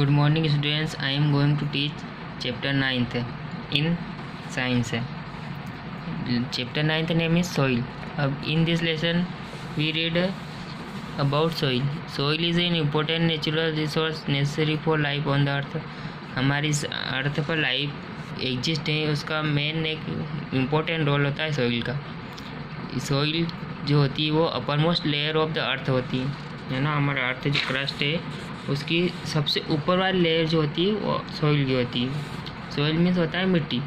Good morning students. I am going to teach chapter 9th in science. Chapter 9th name is soil. In this lesson we read about soil. Soil is an important natural resource necessary for life on the earth. हमारी इस अर्थ पर life exist है, उसका main एक important role होता है soil का। Soil जो होती है वो upper most layer of the earth होती है ना। हमारा अर्थ जो क्रस्ट है उसकी सबसे ऊपर वाली लेयर जो होती है वो सॉइल की होती है। सॉइल मीन्स होता है मिट्टी।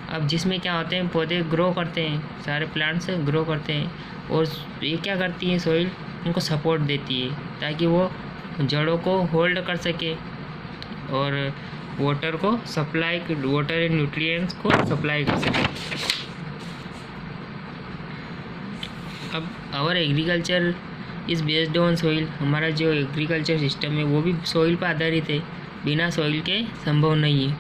अब जिसमें क्या होते हैं, पौधे ग्रो करते हैं, सारे प्लांट्स ग्रो करते हैं, और ये क्या करती है सॉइल, उनको सपोर्ट देती है ताकि वो जड़ों को होल्ड कर सके और वाटर को सप्लाई, वाटर एंड न्यूट्रिएंट्स को सप्लाई कर सके। अब our agriculture is based on soil. हमारा जो एग्रीकल्चर सिस्टम है वो भी सॉइल पर आधारित है, बिना सॉइल के संभव नहीं है।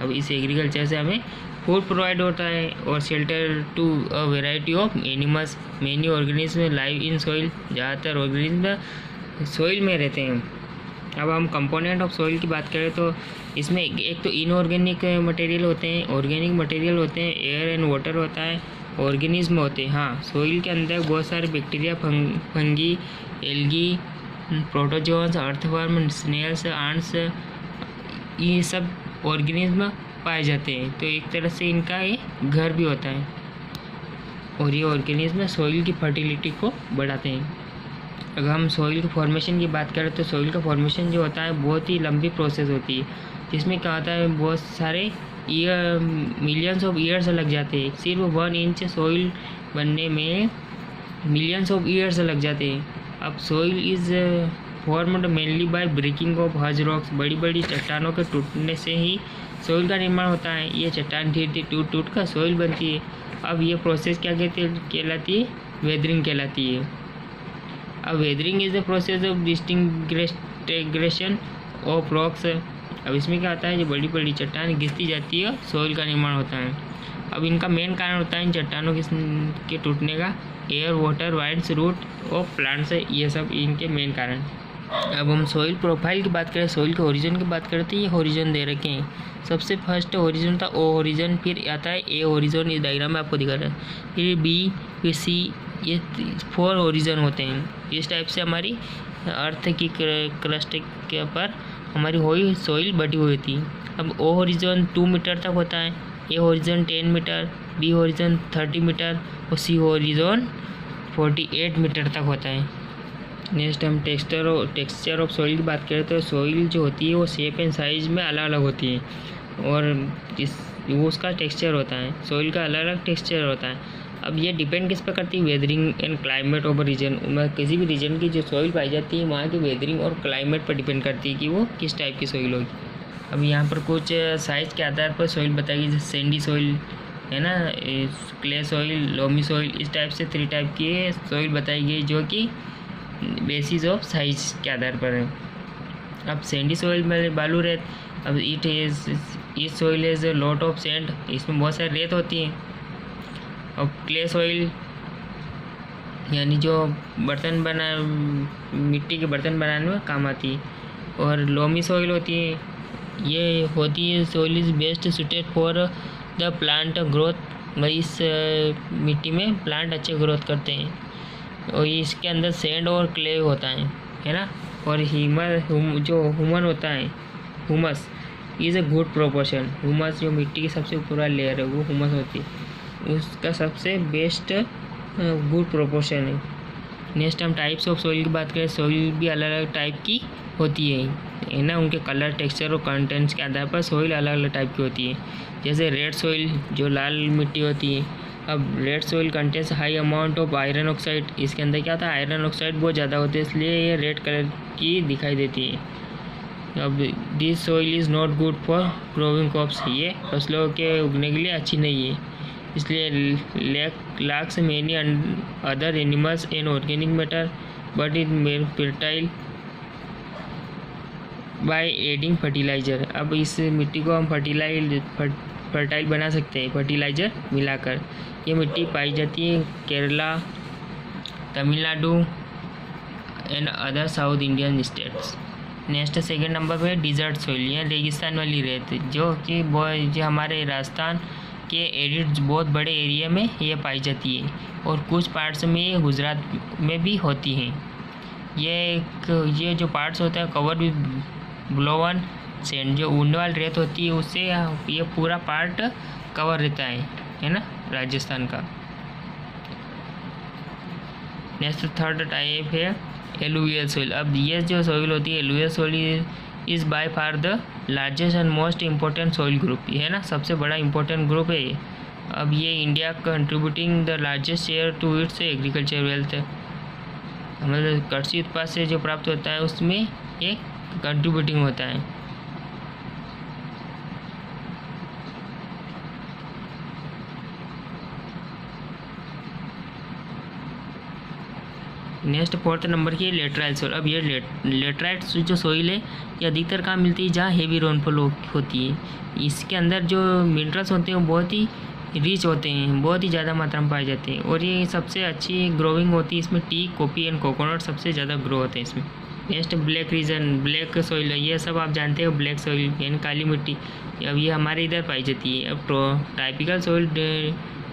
अब इस एग्रीकल्चर से हमें फूड प्रोवाइड होता है और shelter to a variety of animals. Many organism live in soil. ज़्यादातर ऑर्गेनिज्म सॉइल में रहते हैं। अब हम कंपोनेंट ऑफ सॉइल की बात करें तो इसमें एक तो इनऑर्गेनिक मटेरियल होते हैं, ऑर्गेनिक मटेरियल होते हैं, एयर एंड वाटर होता है, ऑर्गेनिज्म होते हैं। हाँ, सॉइल के अंदर बहुत सारे bacteria, fungi, algae, protozoans, earthworm, snails, ants, ये सब ऑर्गेनिज्म पाए जाते हैं। तो एक तरह से इनका ये घर भी होता है और ये ऑर्गेनिज्म सॉइल की फर्टिलिटी को बढ़ाते हैं। अगर हम सॉइल के फॉर्मेशन की बात करें तो सॉइल का फॉर्मेशन जो होता है बहुत ही लंबी प्रोसेस होती है, जिसमें क्या होता है बहुत सारे ईयर, मिलियंस ऑफ ईयर्स लग जाते हैं। सिर्फ 1 इंच सॉइल बनने में मिलियंस ऑफ ईयर्स लग जाते हैं। अब soil is formed mainly by breaking off huge rocks. बड़ी बड़ी चट्टानों के टूटने से ही सॉइल का निर्माण होता है। ये चट्टान धीरे धीरे टूट टूट कर सॉइल बनती है। अब ये प्रोसेस क्या कहलाती है? वेदरिंग कहलाती है। अब weathering is the process of disintegration of rocks. अब इसमें क्या होता है, जो बड़ी बड़ी चट्टान घिसती जाती है, सॉइल का निर्माण होता है। अब इनका मेन कारण होता है इन चट्टानों के टूटने का air, water, winds, root of plants, ये सब इनके मेन कारण। अब हम सॉइल प्रोफाइल की बात करें, सॉइल के ओरिजिन की बात करें तो ये ओरिजिन दे रखे हैं। सबसे फर्स्ट ओरिजिन था ओ ओरिजिन, फिर आता है ए ओरिजिन, इस डायग्राम में आपको दिखा रहा है, फिर बी, फिर सी, ये 4 ओरिजिन होते हैं। इस टाइप से हमारी अर्थ की क्रस्ट के ऊपर हमारी हुई सॉइल बटी हुई थी। अब ओ ओरिजिन 2 मीटर तक होता है, A origin 10 metre, B origin 30 metre और सी ओरिजिन 48 मीटर तक होता है। नेक्स्ट हम टेक्सचर ऑफ सॉइल की बात करें तो सॉइल जो होती है वो शेप एंड साइज में अलग अलग होती है और वो उसका टेक्सचर होता है। सॉइल का अलग अलग टेक्सचर होता है। अब ये डिपेंड किस पर करती है? Weathering and climate of region. किसी भी रीजन की जो सॉइल पाई जाती है वहाँ की वेदरिंग और क्लाइमेट पर डिपेंड करती है कि वो किस टाइप की सॉइल होगी। अब यहाँ पर कुछ साइज़ के आधार पर सॉइल बताएगी, जैसे सैंडी सॉइल है ना, क्ले सॉइल, लोमी सॉइल, इस टाइप से 3 टाइप की सॉइल बताई गई जो कि बेसिस ऑफ साइज के आधार पर है। अब सैंडी सॉइल में बालू रेत। अब it soil is lot of sand, इसमें बहुत सारी रेत होती है। अब क्ले सॉइल यानी जो बर्तन मिट्टी के बर्तन बनाने में काम आती है। और लोमी सॉइल होती है, ये होती है soil is best suited for the plant growth. भाई इस मिट्टी में प्लांट अच्छे ग्रोथ करते हैं और इसके अंदर सैंड और क्ले होता है ना। और जो ह्यूमन होता है, humus is a good proportion. Humus जो मिट्टी की सबसे ऊपर वाली लेयर है वो ह्यूमस होती है, उसका सबसे बेस्ट गुड प्रोपोर्शन है। नेक्स्ट हम टाइप्स ऑफ सॉइल की बात करें, सॉइल भी अलग अलग टाइप की होती है ना। उनके कलर, टेक्सचर और कंटेंट्स के आधार पर सॉइल अलग अलग टाइप की होती है। जैसे रेड सॉइल जो लाल मिट्टी होती है। अब red soil contents high amount of iron oxide. इसके अंदर क्या होता है, आयरन ऑक्साइड बहुत ज़्यादा होते हैं, इसलिए ये रेड कलर की दिखाई देती है। अब this soil is not good for growing crops. ये फसलों के उगने के लिए अच्छी नहीं है, इसलिए lacks many other animals and organic matter, but it made fertile by adding fertilizer। अब इस मिट्टी को हम फर्टाइल बना सकते हैं फर्टिलाइज़र मिलाकर। ये मिट्टी पाई जाती है Kerala, Tamil Nadu and other south Indian states. Next second number पे डिजर्ट सोइल, या रेगिस्तान वाली रेत, जो कि जो हमारे राजस्थान के एरिड बहुत बड़े एरिया में ये पाई जाती है, और कुछ पार्ट्स में ये गुजरात में भी होती हैं। ये जो पार्ट्स होता है कवर विद ब्लोवन सैंड, जो उड़ने वाली रेत होती है उससे ये पूरा पार्ट कवर रहता है ना, राजस्थान का। नेक्स्ट थर्ड टाइप है एलुवियल सोइल। अब ये जो सोइल होती है alluvial soil is by far the largest and most important soil group, है ना, सबसे बड़ा इम्पोर्टेंट ग्रुप है ये। अब ये India contributing the largest share to its agriculture wealth, मतलब कृषि उत्पाद से जो प्राप्त होता है उसमें ये कंट्रीब्यूटिंग होता है। नेक्स्ट फोर्थ नंबर की लेटराइट सोइल। अब ये लेटराइट जो सोइल है ये अधिकतर कहाँ मिलती है, जहाँ हेवी रेनफॉल होती है। इसके अंदर जो मिनरल्स होते हैं वो बहुत ही रिच होते हैं, बहुत ही ज़्यादा मात्रा में पाए जाते हैं, और ये सबसे अच्छी ग्रोइंग होती है। इसमें टी, कॉफ़ी एंड कोकोनट सबसे ज़्यादा ग्रो होते हैं इसमें। Next black reason, black soil, ये सब आप जानते हो, ब्लैक सोइल यानी काली मिट्टी। अब ये हमारे इधर पाई जाती है। अब typical soil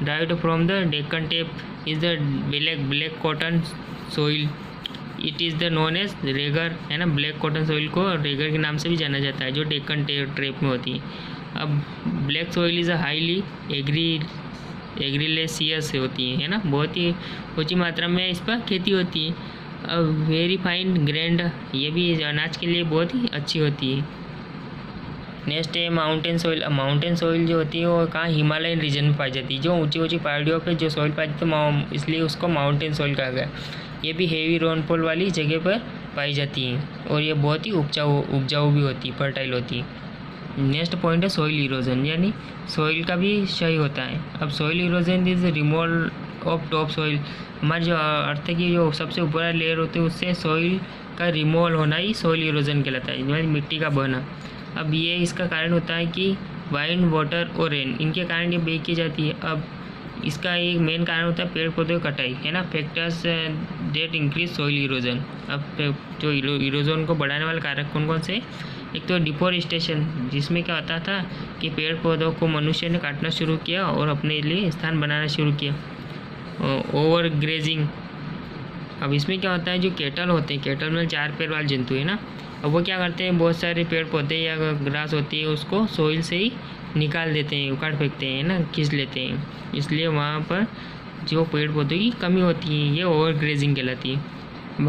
derived from the Deccan tape is the black cotton soil. It is the known as Regar, है ना। ब्लैक कॉटन सोइल को रेगर के नाम से भी जाना जाता है, जो डेक्कन टेप में होती है। अब black soil is a highly argillaceous होती है ना, बहुत ही ऊंची मात्रा में इस पर खेती होती है। अब वेरी फाइन ग्रैंड, ये भी अनाज के लिए बहुत ही अच्छी होती है। नेक्स्ट है माउंटेन सोइल। माउंटेन सोइल जो होती है वो कहाँ, हिमालयन रीजन में पाई जाती है। जो ऊंची ऊंची पहाड़ियों पे जो सोइल पाई जाती है इसलिए उसको माउंटेन सोइल कहा गया। ये भी हेवी रेनफॉल वाली जगह पर पाई जाती है, और ये बहुत ही उपजाऊ भी होती है, फर्टाइल होती है। नेक्स्ट पॉइंट है सोइल इरोजन, यानी सोइल का भी क्षय होता है। अब soil erosion is removal of top soil, हमारे जो अर्थ की जो सबसे ऊपर वाली लेयर होती है उससे सोइल का रिमूवल होना ही सोइल इरोजन कहलाता है, यानी मिट्टी का बहना। अब ये इसका कारण होता है कि वाइंड, वाटर और रेन, इनके कारण ये बेक की जाती है। अब इसका एक मेन कारण होता है पेड़ पौधों की कटाई, है ना, factors that increase soil erosion. अब जो इरोजन को बढ़ाने वाले कारक कौन कौन से, एक तो डिफोरेस्टेशन, जिसमें क्या होता था कि पेड़ पौधों को मनुष्य ने काटना शुरू किया और अपने लिए स्थान बनाना शुरू किया। ओवर ग्रेजिंग, अब इसमें क्या होता है, जो केटल होते हैं, केटल में 4 पैर वाले जंतु है ना, अब वो क्या करते हैं, बहुत सारे पेड़ पौधे या ग्रास होती है उसको सोइल से ही निकाल देते हैं, उखाड़ फेंकते हैं ना, खींच लेते हैं। इसलिए वहाँ पर जो पेड़ पौधों की कमी होती है, ये ओवर ग्रेजिंग कहलाती है।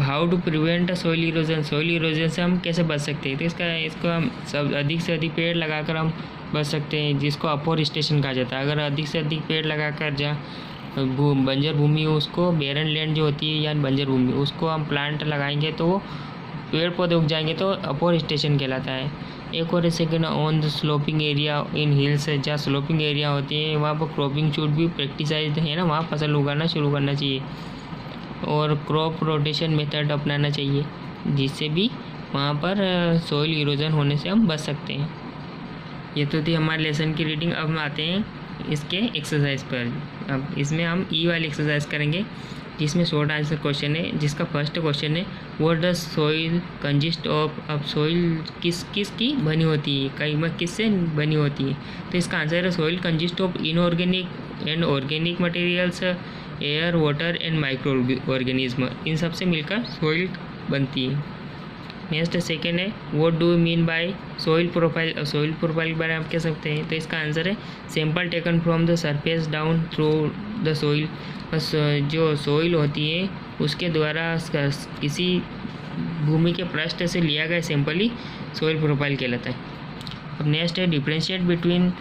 How to prevent soil erosion, soil erosion से हम कैसे बच सकते हैं, तो इसको हम सब अधिक से अधिक पेड़ लगाकर हम बच सकते हैं, जिसको अफोरेस्टेशन कहा जाता है। अगर अधिक से अधिक पेड़ लगाकर जहाँ बंजर भूमि हो उसको, बेरन लैंड जो होती है या बंजर भूमि, उसको हम प्लांट लगाएंगे तो पेड़ पौधे उग जाएंगे, तो अफोरेस्टेशन कहलाता है। एक और second on the sloping area in hills, जहाँ स्लोपिंग एरिया होती है वहाँ पर क्रॉपिंग शुड भी प्रैक्टिसाइज, है ना, वहाँ फसल उगाना शुरू करना चाहिए, और क्रॉप रोटेशन मेथड अपनाना चाहिए, जिससे भी वहाँ पर सोइल इरोजन होने से हम बच सकते हैं। ये तो थी हमारे लेसन की रीडिंग। अब हम आते हैं इसके एक्सरसाइज पर। अब इसमें हम ई वाली एक्सरसाइज करेंगे, जिसमें शॉर्ट आंसर क्वेश्चन है, जिसका फर्स्ट क्वेश्चन है what does soil consist of. अब सोइल किस की बनी होती है, कई में किससे बनी होती है, तो इसका आंसर है soil consist of inorganic and organic materials, air, water and micro organism, इन सब से मिलकर सोइल बनती है। नेक्स्ट सेकेंड है what do mean by soil profile. Soil profile के बारे में आप कह सकते हैं, तो इसका आंसर है sample taken from the surface down through the soil. बस जो सोइल होती है उसके द्वारा किसी भूमि के पृष्ठ से लिया गया सैंपल ही सोइल प्रोफाइल कहलाता है। अब नेक्स्ट है differentiate between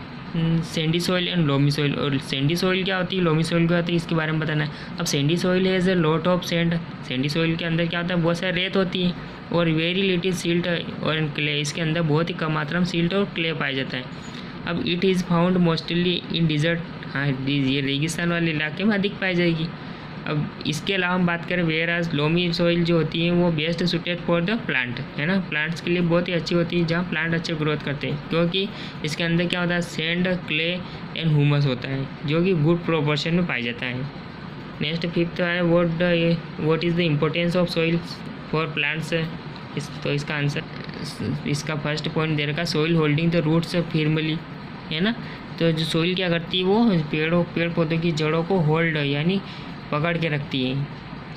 Sandy soil and loamy soil. और सैंडी सॉइल क्या होती है, लोमी सॉइल क्या होती है, इसके बारे में बताना है। अब Sandy soil has a lot of sand, Sandy soil के अंदर क्या होता है, बहुत सारी रेत होती है, और वेरी लिटिल सिल्ट और क्ले, इसके अंदर बहुत ही कम मात्रा में सिल्ट और क्ले पाया जाता है। अब it is found mostly in desert, हाँ ये रेगिस्तान वाले इलाके में अधिक पाई जाएगी। अब इसके अलावा हम बात करें वेयर एज लोमी सॉइल जो होती है वो best suited for the plant, है ना, प्लांट्स के लिए बहुत ही अच्छी होती है, जहाँ प्लांट अच्छे ग्रोथ करते हैं, क्योंकि इसके अंदर क्या होता है, सैंड, क्ले एंड ह्यूमस होता है, जो कि गुड प्रोपोर्शन में पाया जाता है। नेक्स्ट फिफ्थ है what is the importance of soil for plants. तो इसका आंसर इसका फर्स्ट पॉइंट दे रखा soil holding the roots firmly, है ना। तो जो सोइल क्या करती है वो पेड़ पौधों की जड़ों को होल्ड यानी पकड़ के रखती है।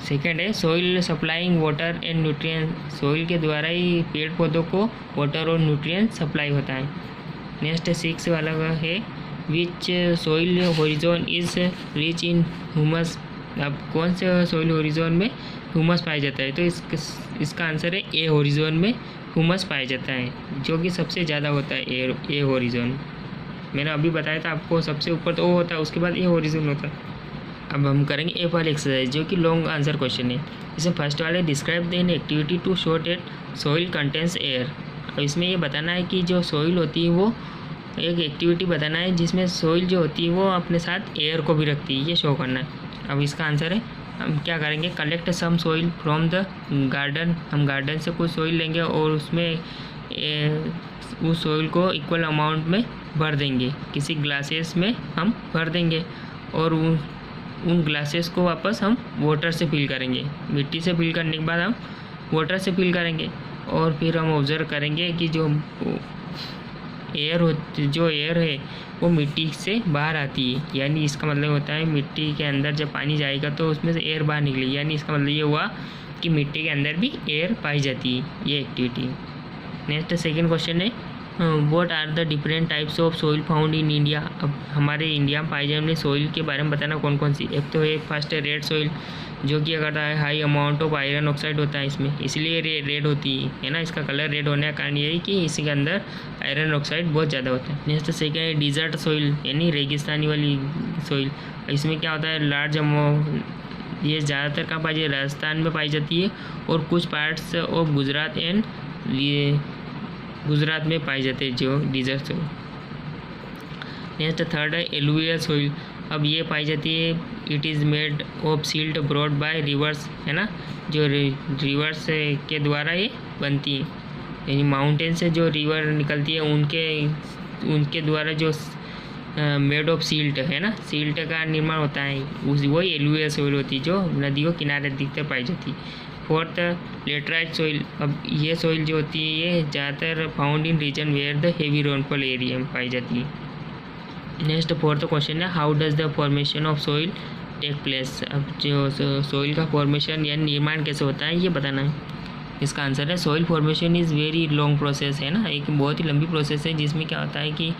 सेकेंड है soil supplying water and nutrient, soil के द्वारा ही पेड़ पौधों को वाटर और न्यूट्रिएंट सप्लाई होता है। नेक्स्ट 6 वाला है which soil horizon is rich in humus, अब कौन से सोइल होरिजोन में ह्यूमस पाया जाता है, तो इसका आंसर है ए होरिजोन में ह्यूमस पाया जाता है, जो कि सबसे ज़्यादा होता है ए होरिजोन। मैंने अभी बताया था आपको, सबसे ऊपर तो ओ होता है, उसके बाद ए होरिजोन होता है। अब हम करेंगे ए वाली एक्सरसाइज, जो कि लॉन्ग आंसर क्वेश्चन है। इसमें फर्स्ट वाले describe the activity to show that soil contains air, अब इसमें ये बताना है कि जो सोइल होती है वो एक एक्टिविटी बताना है जिसमें सोइल जो होती है वो अपने साथ एयर को भी रखती है, ये शो करना है। अब इसका आंसर है, हम क्या करेंगे, collect some soil from the garden, हम गार्डन से कुछ सोइल लेंगे और उसमें उस सोइल को इक्वल अमाउंट में भर देंगे, किसी ग्लासेस में हम भर देंगे और उन ग्लासेस को वापस हम वाटर से फिल करेंगे, मिट्टी से फिल करने के बाद हम वाटर से फिल करेंगे और फिर हम ऑब्जर्व करेंगे कि जो एयर है वो मिट्टी से बाहर आती है, यानी इसका मतलब होता है मिट्टी के अंदर जब पानी जाएगा तो उसमें से एयर बाहर निकलेगी, यानी इसका मतलब ये हुआ कि मिट्टी के अंदर भी एयर पाई जाती है, ये एक्टिविटी। नेक्स्ट सेकंड क्वेश्चन है what are the different types of soil found in India, अब हमारे इंडिया में पाई जाने वाली सोइल के बारे में बताना कौन कौन सी। एक तो है फर्स्ट है रेड सोइल, जो कि अगर high amount of iron oxide होता है इसमें, इसलिए रेड होती है ना, इसका कलर रेड होने का कारण ये है कि इसके अंदर आयरन ऑक्साइड बहुत ज़्यादा होता है। नेक्स्ट सेकेंड है डिजर्ट सोइल, यानी रेगिस्तानी वाली सोइल, इसमें क्या होता है लार्ज अमाउंट, ये ज़्यादातर कहाँ पाई जाती है, राजस्थान में पाई जाती है और कुछ parts of Gujarat and Gujarat में पाई जाते हैं जो डिजर्ट सोइल। नेक्स्ट थर्ड है एलुवियल सोइल, अब ये पाई जाती है it is made of silt brought by reverse, है ना, जो रिवर्स के द्वारा ये बनती है, यानी माउंटेन से जो रिवर निकलती है उनके द्वारा जो मेड ऑफ सिल्ट, है ना, सिल्ट का निर्माण होता है, वही एलुवियल सोइल होती है जो नदियों किनारे दिखते पाई जाती है। फोर्थ लेटराइट सोइल, अब ये सोइल जो होती है ये ज़्यादातर found in region where the heavy rainfall area में पाई जाती है। नेक्स्ट फोर्थ क्वेश्चन है how does the formation of soil take place, अब जो सोइल का फॉर्मेशन या निर्माण कैसे होता है ये बताना है। इसका आंसर है soil formation is very long process, है ना, एक बहुत ही लंबी प्रोसेस है जिसमें क्या होता है कि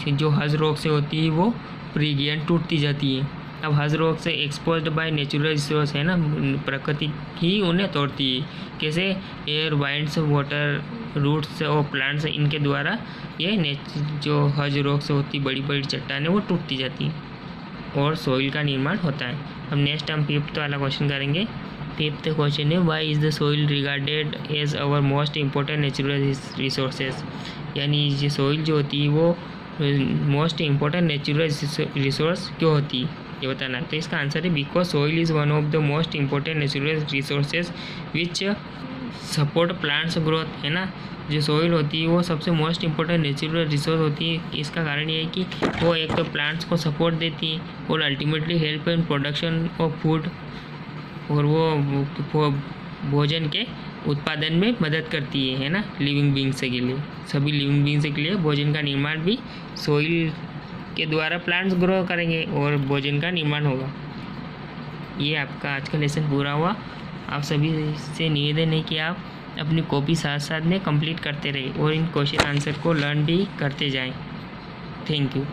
जो हज रॉक से होती है वो प्रीगियन टूटती जाती है। अब हज रॉक से एक्सपोज्ड बाय नेचुरल रिसोर्स, है ना, प्रकृति ही उन्हें तोड़ती है, कैसे, एयर वाइंड्स वाटर रूट्स और प्लांट्स, इनके द्वारा ये जो हज रॉक से होती बड़ी बड़ी चट्टानें वो टूटती जाती हैं और सोइल का निर्माण होता है। अब नेक्स्ट हम फिफ्थ वाला क्वेश्चन करेंगे। फिफ्थ क्वेश्चन है why is the soil regarded as our most important natural resources, यानी ये सोइल जो होती है वो मोस्ट इम्पोर्टेंट नेचुरल रिसोर्स क्यों होती है ये बताना है। तो इसका आंसर है because soil is one of the most important natural resources which support plants growth, है ना, जो सोइल होती है वो सबसे मोस्ट इम्पोर्टेंट नेचुरल रिसोर्स होती है। इसका कारण ये है कि वो एक तो प्लांट्स को सपोर्ट देती है और ultimately help in production of food, और वो भोजन के उत्पादन में मदद करती है ना, लिविंग बींग्स के लिए, सभी लिविंग बींग्स के लिए भोजन का निर्माण भी सोइल के द्वारा प्लांट्स ग्रो करेंगे और भोजन का निर्माण होगा। ये आपका आज का लेसन पूरा हुआ। आप सभी से निवेदन है कि आप अपनी कॉपी साथ साथ में कंप्लीट करते रहिए और इन क्वेश्चन आंसर को लर्न भी करते जाएं। Thank you.